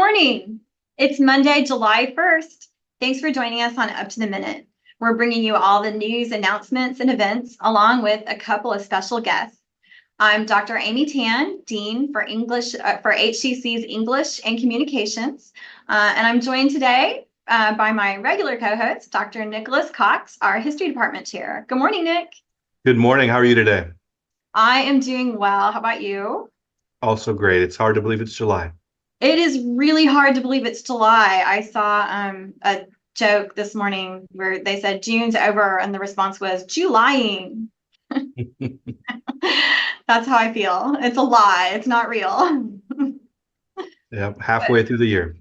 morning. It's Monday, July 1st. Thanks for joining us on Up to the Minute. We're bringing you all the news, announcements, and events, along with a couple of special guests. I'm Dr. Amy Tan, Dean for English for HCC's English and Communications, and I'm joined today by my regular co-host, Dr. Nicholas Cox, our History Department Chair. Good morning, Nick. Good morning. How are you today? I am doing well. How about you? Also great. It's hard to believe it's July. It is really hard to believe it's July. I saw a joke this morning where they said June's over, and the response was Julying. That's how I feel. It's a lie. It's not real. Yeah, halfway through the year.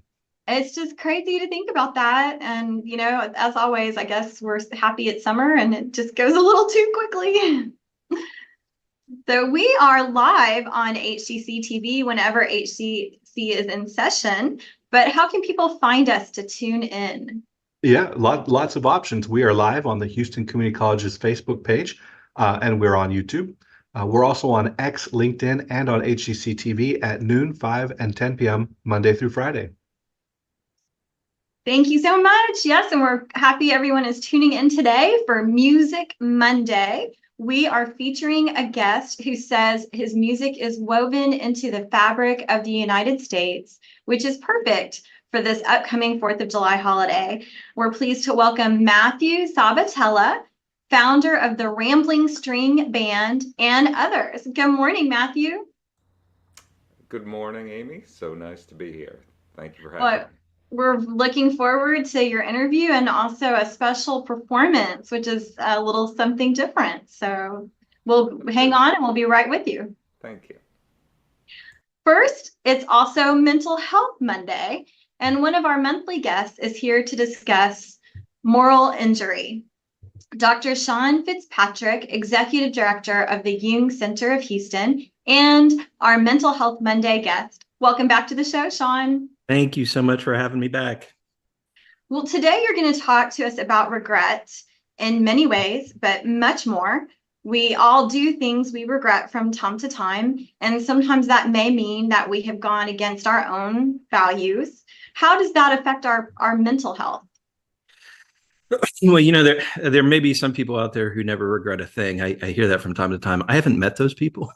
It's just crazy to think about that. And, you know, as always, I guess we're happy it's summer and it just goes a little too quickly. So we are live on HCCTV whenever HCC is in session, but how can people find us to tune in? Yeah, lots of options. We are live on the Houston Community College's Facebook page, and we're on YouTube. We're also on X, LinkedIn, and on HCCTV at noon, 5, and 10 p.m. Monday through Friday. Thank you so much. Yes, and we're happy everyone is tuning in today for Music Monday. We are featuring a guest who says his music is woven into the fabric of the United States, which is perfect for this upcoming 4th of July holiday. We're pleased to welcome Matthew Sabatella, founder of the Rambling String Band, and others. Good morning, Matthew. Good morning, Amy. So nice to be here. Thank you for having me. We're looking forward to your interview and also a special performance, which is a little something different. So we'll hang on and we'll be right with you. Thank you. First, it's also Mental Health Monday, and one of our monthly guests is here to discuss moral injury. Dr. Sean Fitzpatrick, Executive Director of the Jung Center of Houston, and our Mental Health Monday guest. Welcome back to the show, Sean. Thank you so much for having me back. Well, today you're going to talk to us about regret in many ways, but much more. We all do things we regret from time to time, and sometimes that may mean that we have gone against our own values. How does that affect our mental health? Well, you know, there may be some people out there who never regret a thing. I hear that from time to time. I haven't met those people.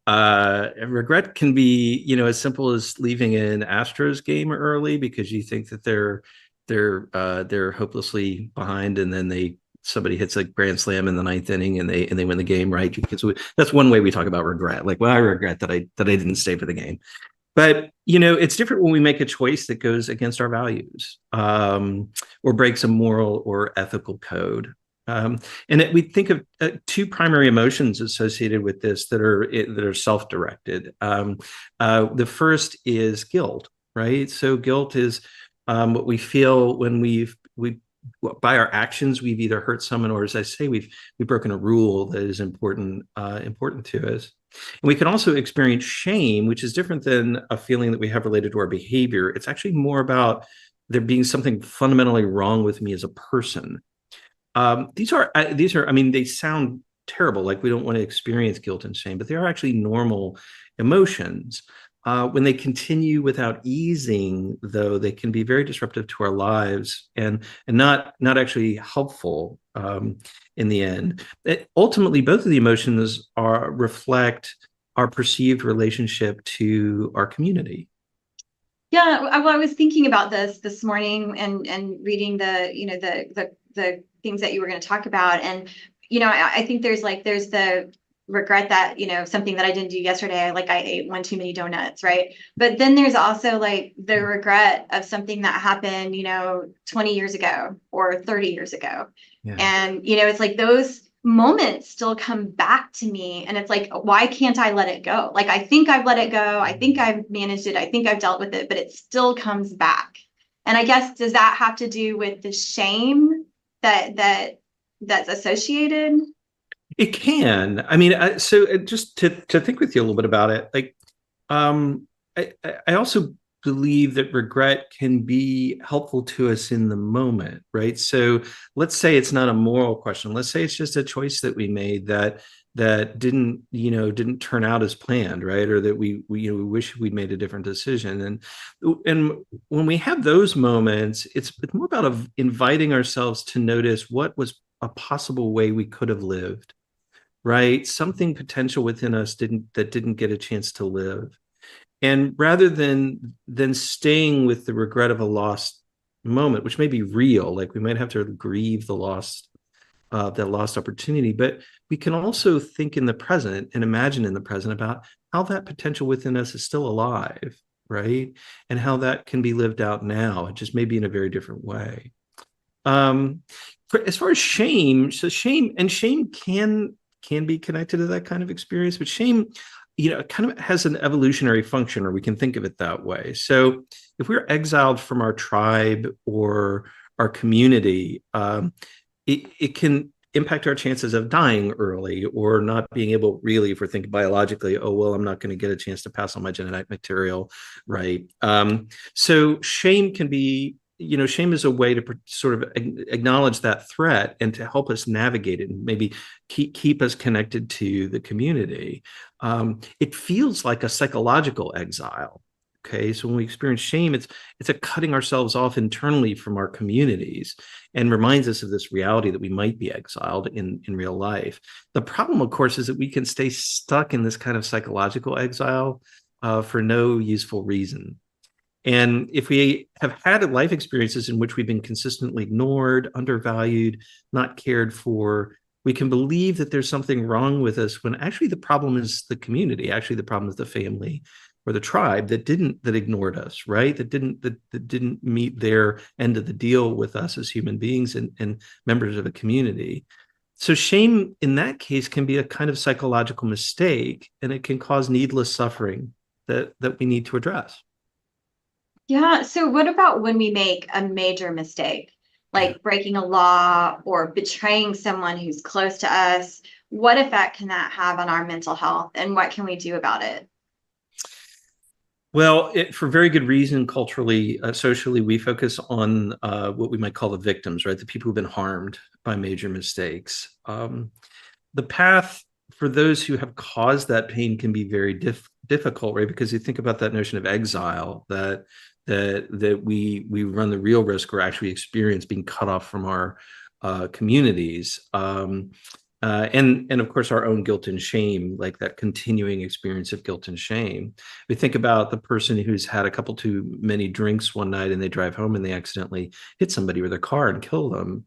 Regret can be, you know, as simple as leaving an Astros game early because you think that they're hopelessly behind, and then somebody hits a grand slam in the 9th inning and they win the game, right? Because that's one way we talk about regret. Like, well, I regret that I didn't stay for the game. But, you know, it's different when we make a choice that goes against our values, or breaks a moral or ethical code. We think of two primary emotions associated with this that are self-directed. The first is guilt, right? So guilt is what we feel when by our actions we've either hurt someone, or, as I say, we've broken a rule that is important to us. And we can also experience shame, which is different than a feeling that we have related to our behavior. It's actually more about there being something fundamentally wrong with me as a person. These are, I mean, they sound terrible, like we don't want to experience guilt and shame, but they are actually normal emotions. When they continue without easing, though, they can be very disruptive to our lives and not actually helpful in the end. Ultimately, both of the emotions reflect our perceived relationship to our community. Yeah, well, I was thinking about this morning and reading the things that you were going to talk about, and I think there's the regret that, something that I didn't do yesterday, like I ate one too many donuts, right? But then there's also like the regret of something that happened 20 years ago or 30 years ago. Yeah. And it's like those moments still come back to me, and it's like, why can't I let it go? Like, I think I've let it go, I think I've managed it, I think I've dealt with it, but it still comes back. And I guess, does that have to do with the shame that's associated? It can. I mean, so just to think with you a little bit about it, like, I also believe that regret can be helpful to us in the moment, right? So let's say it's not a moral question. Let's say it's just a choice that we made that that didn't turn out as planned, right? Or that we wish we'd made a different decision. And when we have those moments, it's more about inviting ourselves to notice what was a possible way we could have lived, right? Something potential within us that didn't get a chance to live. And rather than staying with the regret of a lost moment, which may be real, like we might have to grieve the that lost opportunity, but we can also think in the present and imagine in the present about how that potential within us is still alive, right? And how that can be lived out now, it just maybe in a very different way. As far as shame, so shame can be connected to that kind of experience, but shame, kind of has an evolutionary function, or we can think of it that way. So if we're exiled from our tribe or our community, it can impact our chances of dying early, or not being able, really, if we're thinking biologically, oh, well, I'm not going to get a chance to pass on my genetic material, right? So shame can be, shame is a way to sort of acknowledge that threat and to help us navigate it and maybe keep us connected to the community. It feels like a psychological exile. Okay, so when we experience shame, it's a cutting ourselves off internally from our communities, and reminds us of this reality that we might be exiled in real life. The problem, of course, is that we can stay stuck in this kind of psychological exile for no useful reason. And if we have had life experiences in which we've been consistently ignored, undervalued, not cared for, we can believe that there's something wrong with us, when actually the problem is the community. Actually, the problem is the family or the tribe that ignored us, right? That didn't meet their end of the deal with us as human beings and members of a community. So shame in that case can be a kind of psychological mistake, and it can cause needless suffering that we need to address. Yeah. So what about when we make a major mistake, like breaking a law or betraying someone who's close to us? What effect can that have on our mental health, and what can we do about it? Well, for very good reason, culturally, socially, we focus on what we might call the victims, right? The people who've been harmed by major mistakes. The path for those who have caused that pain can be very difficult, right? Because you think about that notion of exile, that we run the real risk, or actually experience being cut off from our communities. And of course, our own guilt and shame, like that continuing experience of guilt and shame. We think about the person who's had a couple too many drinks one night, and they drive home and they accidentally hit somebody with a car and kill them.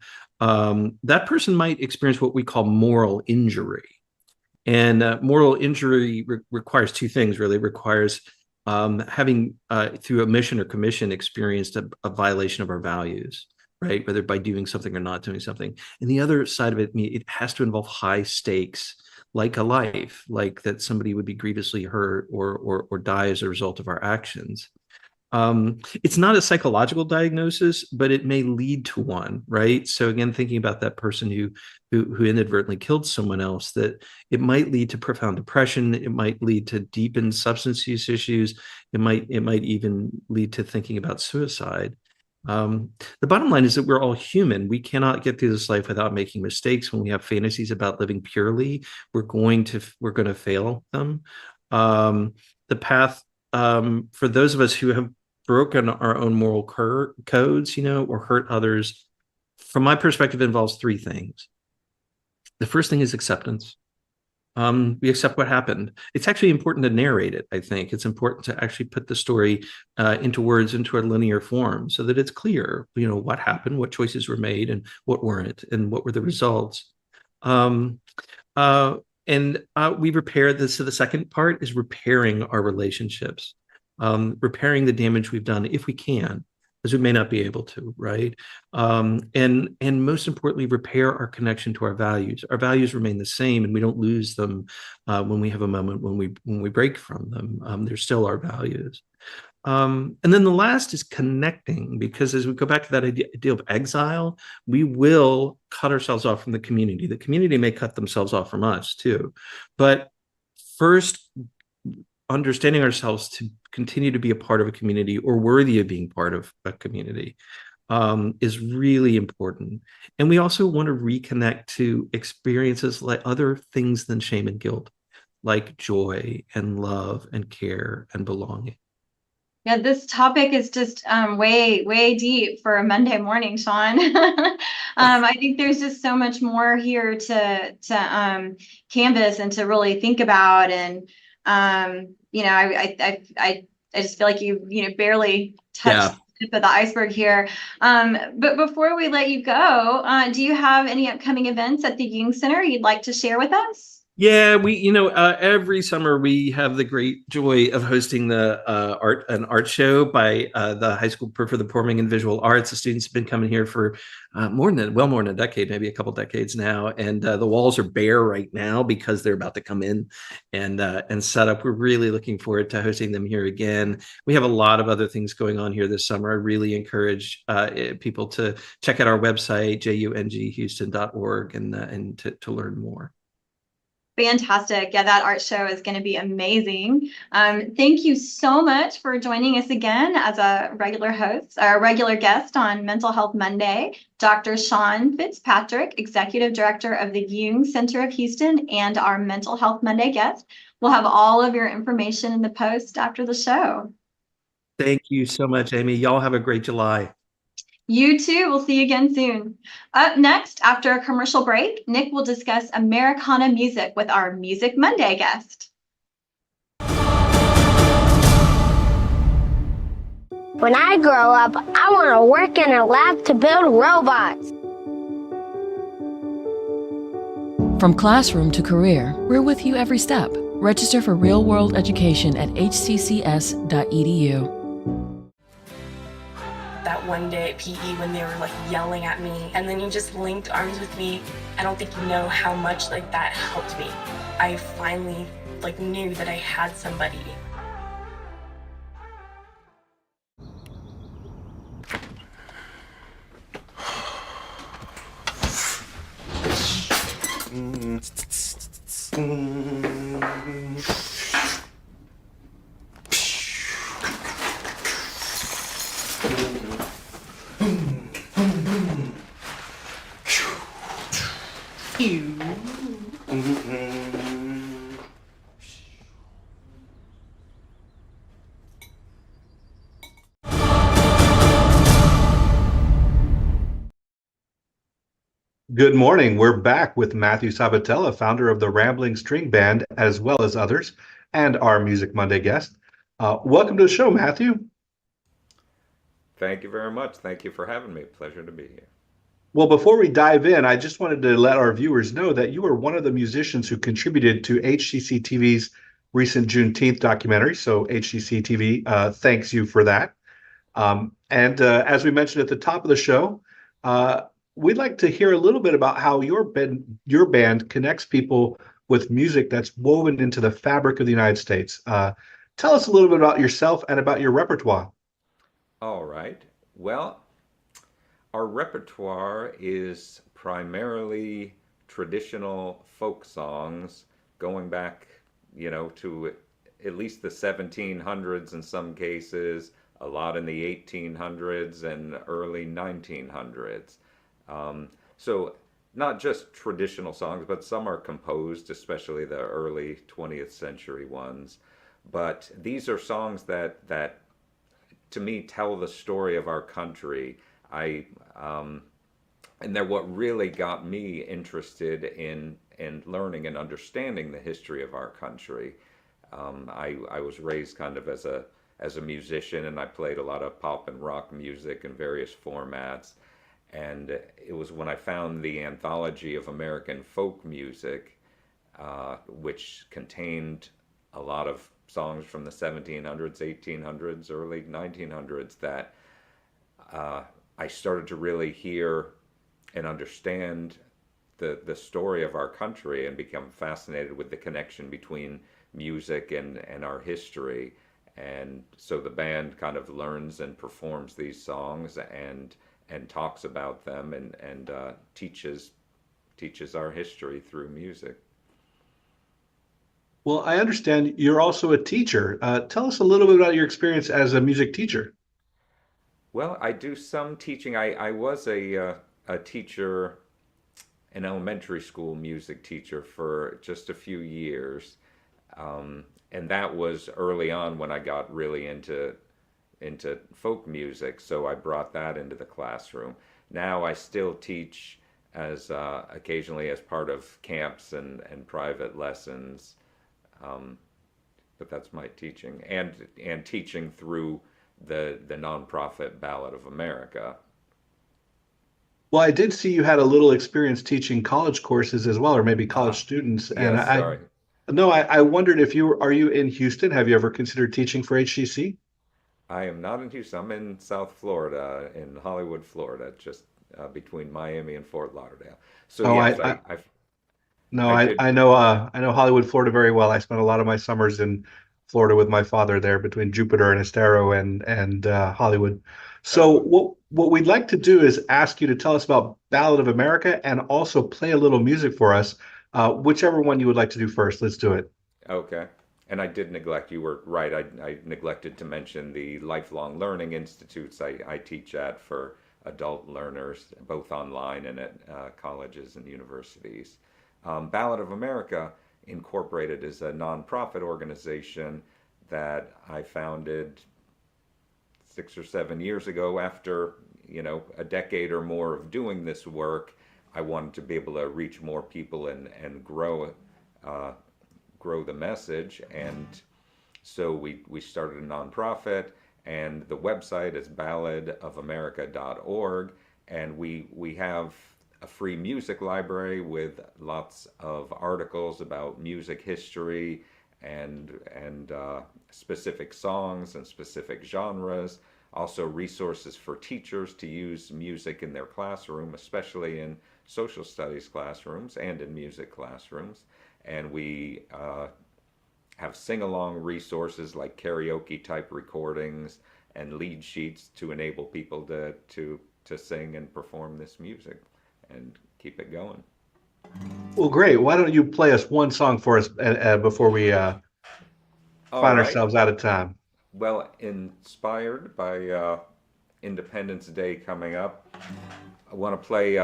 That person might experience what we call moral injury. And moral injury requires two things, really. It requires having, through omission or commission, experienced a violation of our values, right? Whether by doing something or not doing something. And the other side of it, it has to involve high stakes, like a life, like that somebody would be grievously hurt or die as a result of our actions. It's not a psychological diagnosis, but it may lead to one, right? So again, thinking about that person who inadvertently killed someone else, that it might lead to profound depression. It might lead to deepened substance use issues. It might even lead to thinking about suicide. The bottom line is that we're all human. We cannot get through this life without making mistakes. When we have fantasies about living purely, we're going to fail them. The path for those of us who have broken our own moral codes, or hurt others, from my perspective, involves three things. The first thing is acceptance. We accept what happened. It's actually important to narrate it. I think it's important to actually put the story into words, into a linear form, so that it's clear, what happened, what choices were made, and what weren't, and what were the results. And we repair this. So the second part is repairing our relationships, repairing the damage we've done if we can, because we may not be able to, right? And most importantly, repair our connection to our values. Our values remain the same, and we don't lose them when we have a moment when we break from them. They're still our values. And then the last is connecting, because as we go back to that idea of exile, we will cut ourselves off from the community. The community may cut themselves off from us too. But first, understanding ourselves to continue to be a part of a community, or worthy of being part of a community. is really important. And we also want to reconnect to experiences like other things than shame and guilt, like joy and love and care and belonging. Yeah, this topic is just way, way deep for a Monday morning, Sean. I think there's just so much more here to canvas and to really think about. And I just feel like you barely touched the tip of the iceberg here. But before we let you go, do you have any upcoming events at the Jung Center you'd like to share with us? Yeah, every summer we have the great joy of hosting the an art show by the High School for the Performing and Visual Arts. The students have been coming here for more than a decade, maybe a couple decades now, and the walls are bare right now because they're about to come in and set up. We're really looking forward to hosting them here again. We have a lot of other things going on here this summer. I really encourage people to check out our website, junghouston.org, and to learn more. Fantastic. Yeah, that art show is going to be amazing. Thank you so much for joining us again as a regular host, our regular guest on Mental Health Monday, Dr. Sean Fitzpatrick, Executive Director of the Jung Center of Houston, and our Mental Health Monday guest. We'll have all of your information in the post after the show. Thank you so much, Amy. Y'all have a great July. You too. We'll see you again soon. Up next, after a commercial break, Nick will discuss Americana music with our Music Monday guest. When I grow up, I want to work in a lab to build robots. From classroom to career, we're with you every step. Register for real-world education at hccs.edu. That one day at PE when they were like yelling at me and then you just linked arms with me. I don't think you know how much like that helped me. I finally like knew that I had somebody. Good morning. We're back with Matthew Sabatella, founder of the Rambling String Band, as well as others, and our Music Monday guest. Welcome to the show, Matthew. Thank you very much. Thank you for having me. Pleasure to be here. Well, before we dive in, I just wanted to let our viewers know that you are one of the musicians who contributed to HCCTV's recent Juneteenth documentary. So HCCTV thanks you for that. As we mentioned at the top of the show, we'd like to hear a little bit about how your band connects people with music that's woven into the fabric of the United States. Tell us a little bit about yourself and about your repertoire. All right. Well, our repertoire is primarily traditional folk songs going back, to at least the 1700s in some cases, a lot in the 1800s and early 1900s. So not just traditional songs, but some are composed, especially the early 20th century ones. But these are songs that to me tell the story of our country. And they're what really got me interested in learning and understanding the history of our country. I was raised kind of as a musician, and I played a lot of pop and rock music in various formats. And it was when I found the anthology of American folk music, which contained a lot of songs from the 1700s, 1800s, early 1900s, that I started to really hear and understand the story of our country and become fascinated with the connection between music and our history. And so the band kind of learns and performs these songs and talks about them and teaches our history through music. Well, I understand you're also a teacher. Tell us a little bit about your experience as a music teacher. Well, I do some teaching. I was a teacher, an elementary school music teacher for just a few years. And that was early on when I got really into folk music, so I brought that into the classroom. Now I still teach as occasionally as part of camps and private lessons, but that's my teaching and teaching through the nonprofit Ballad of America. Well, I did see you had a little experience teaching college courses as well, or maybe college students. And Yes, sorry. I wondered if are you in Houston? Have you ever considered teaching for HCC? I am not in Houston. I'm in South Florida, in Hollywood, Florida, just between Miami and Fort Lauderdale. So Oh, yes, no, I did. I know Hollywood, Florida very well. I spent a lot of my summers in Florida with my father there between Jupiter and Estero and Hollywood. So Oh, what we'd like to do is ask you to tell us about Ballad of America and also play a little music for us. Whichever one you would like to do first, let's do it. okay. And I did neglect, you were right, I neglected to mention the lifelong learning institutes I teach at for adult learners, both online and at colleges and universities. Ballad of America Incorporated is a nonprofit organization that I founded 6 or 7 years ago after, a decade or more of doing this work. I wanted to be able to reach more people and grow the message, and so we started a nonprofit, and the website is balladofamerica.org, and we have a free music library with lots of articles about music history and specific songs and specific genres. Also resources for teachers to use music in their classroom, especially in social studies classrooms and in music classrooms. And we have sing-along resources like karaoke type recordings and lead sheets to enable people to sing and perform this music and keep it going. Well, great. Why don't you play us one song for us before we All find right. ourselves out of time? Well, inspired by Independence Day coming up, I want to play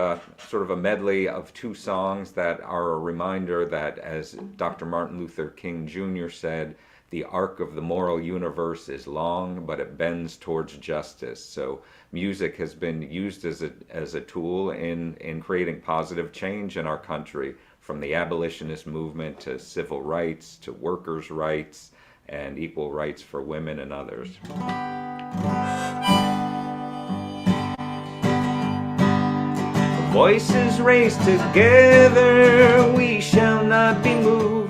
sort of a medley of two songs that are a reminder that, as Dr. Martin Luther King Jr. said, the arc of the moral universe is long, but it bends towards justice. So music has been used as a tool in creating positive change in our country, from the abolitionist movement to civil rights to workers' rights and equal rights for women and others. Voices raised together, we shall not be moved.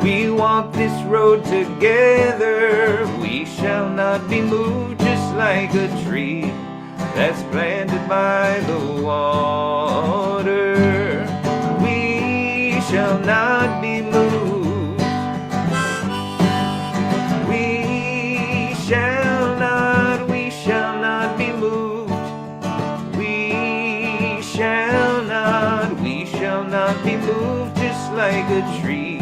We walk this road together, we shall not be moved. Just like a tree that's planted by the water, we shall not be moved. We shall not be moved. We shall not be moved. Just like a tree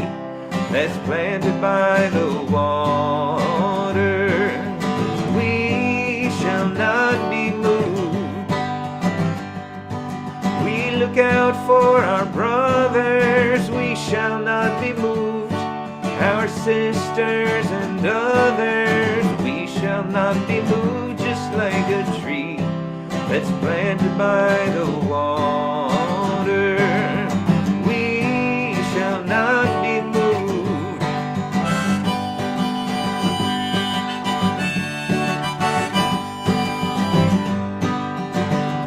that's planted by the water, we shall not be moved. We look out for our brothers, we shall not be moved. Our sisters and others, we shall not be moved. Just like a tree that's planted by the water, we shall not be moved.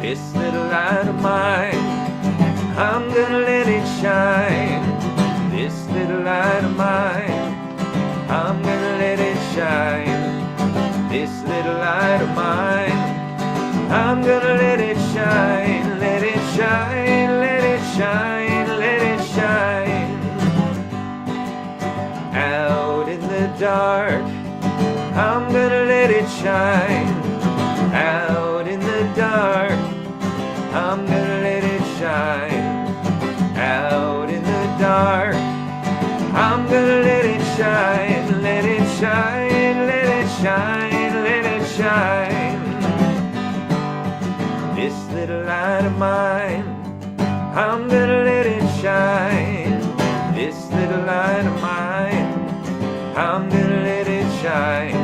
This little light of mine, I'm gonna let it shine. This little light of mine, I'm gonna let it shine. This little light of mine, I'm gonna let it shine. Let it shine, let it shine, let it shine. Out in the dark, I'm gonna let it shine. Out in the dark, I'm gonna let it shine. Out in the dark, I'm gonna let it shine. Let it shine, let it shine, let it shine. I'm gonna let it shine,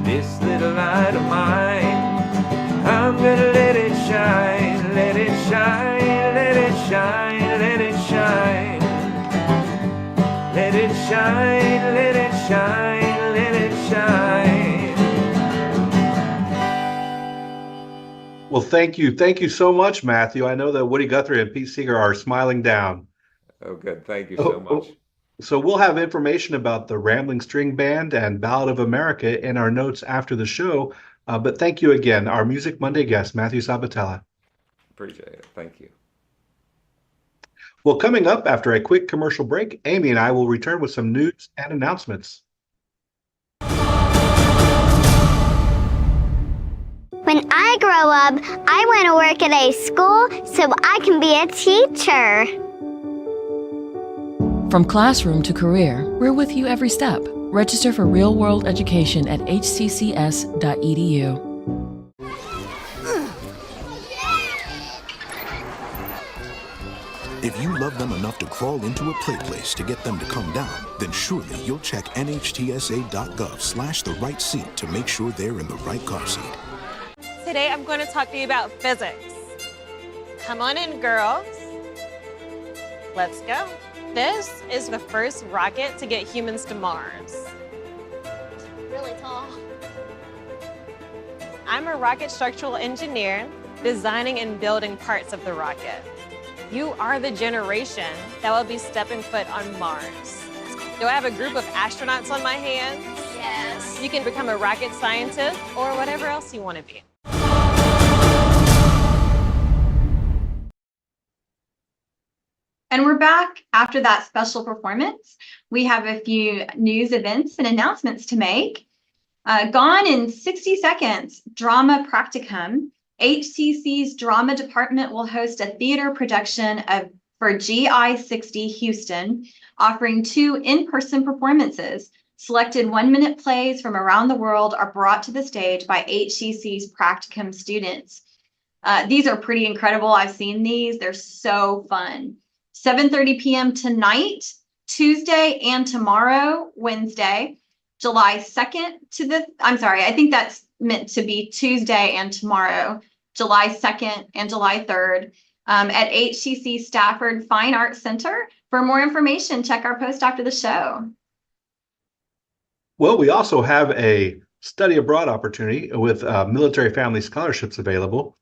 this little light of mine. I'm gonna let it shine, let it shine, let it shine, let it shine. Let it shine, let it shine, let it shine. Well, thank you. Thank you so much, Matthew. I know that Woody Guthrie and Pete Seeger are smiling down. Oh, good. Thank you so much. So we'll have information about the Rambling String Band and Ballad of America in our notes after the show. But thank you again, our Music Monday guest, Matthew Sabatella. Appreciate it. Thank you. Well, coming up after a quick commercial break, Amy and I will return with some news and announcements. When I grow up, I want to work at a school so I can be a teacher. From classroom to career, we're with you every step. Register for real-world education at hccs.edu. If you love them enough to crawl into a play place to get them to come down, then surely you'll check nhtsa.gov/the right seat to make sure they're in the right car seat. Today I'm going to talk to you about physics. Come on in, girls. Let's go. This is the first rocket to get humans to Mars. It's really tall. I'm a rocket structural engineer, designing and building parts of the rocket. You are the generation that will be stepping foot on Mars. Do I have a group of astronauts on my hands? Yes. You can become a rocket scientist or whatever else you want to be. And we're back after that special performance. We have a few news events and announcements to make. Gone in 60 seconds, Drama Practicum. HCC's drama department will host a theater production for GI60 Houston, offering 2 in-person performances. Selected 1-minute plays from around the world are brought to the stage by HCC's Practicum students. These are pretty incredible. I've seen these. They're so fun. 7:30 p.m. tonight, Tuesday, and tomorrow, Wednesday, July 2nd I think that's meant to be Tuesday and tomorrow, July 2nd and July 3rd, at HCC Stafford Fine Arts Center. For more information, check our post after the show. Well, we also have a study abroad opportunity with military family scholarships available.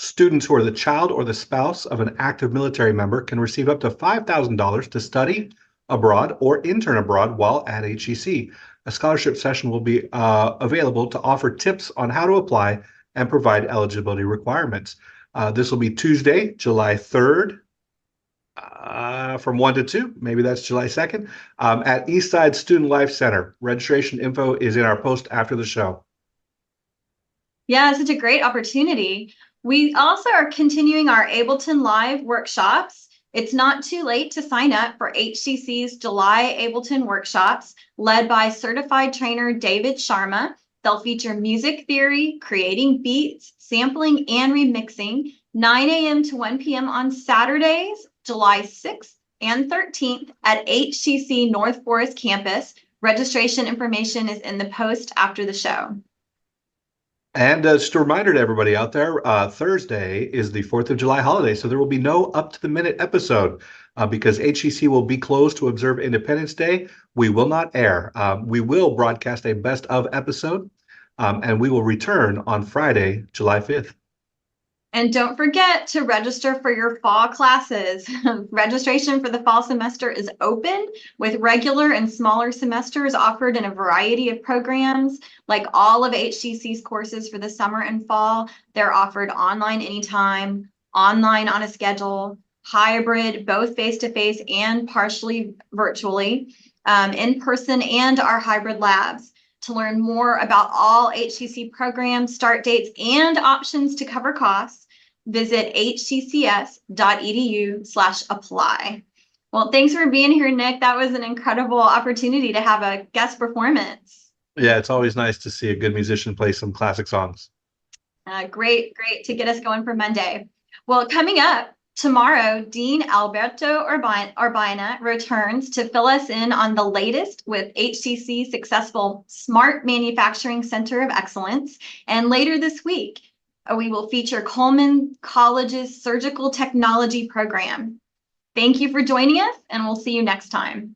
Students who are the child or the spouse of an active military member can receive up to $5,000 to study abroad or intern abroad while at HCC. A scholarship session will be available to offer tips on how to apply and provide eligibility requirements. This will be Tuesday, July 3rd, from 1 to 2, maybe that's July 2nd, at Eastside Student Life Center. Registration info is in our post after the show. Yeah, it's such a great opportunity. We also are continuing our Ableton Live workshops. It's not too late to sign up for HCC's July Ableton workshops, led by certified trainer David Sharma. They'll feature music theory, creating beats, sampling, and remixing, 9 a.m. to 1 p.m. on Saturdays, July 6th and 13th at HCC North Forest campus. Registration information is in the post after the show. And just a reminder to everybody out there, Thursday is the 4th of July holiday, so there will be no up-to-the-minute episode because HCC will be closed to observe Independence Day. We will not air. We will broadcast a best-of episode, and we will return on Friday, July 5th. And don't forget to register for your fall classes. Registration for the fall semester is open, with regular and smaller semesters offered in a variety of programs. Like all of HCC's courses for the summer and fall, they're offered online anytime, online on a schedule, hybrid, both face-to-face and partially virtually, in person, and our hybrid labs. To learn more about all HCC programs, start dates, and options to cover costs, visit hccs.edu/apply. Well, thanks for being here, Nick. That was an incredible opportunity to have a guest performance. Yeah, it's always nice to see a good musician play some classic songs. Great to get us going for Monday. Well, coming up, Tomorrow, Dean Alberto Urbina returns to fill us in on the latest with HCC's successful Smart Manufacturing Center of Excellence. And later this week, we will feature Coleman College's Surgical Technology Program. Thank you for joining us, and we'll see you next time.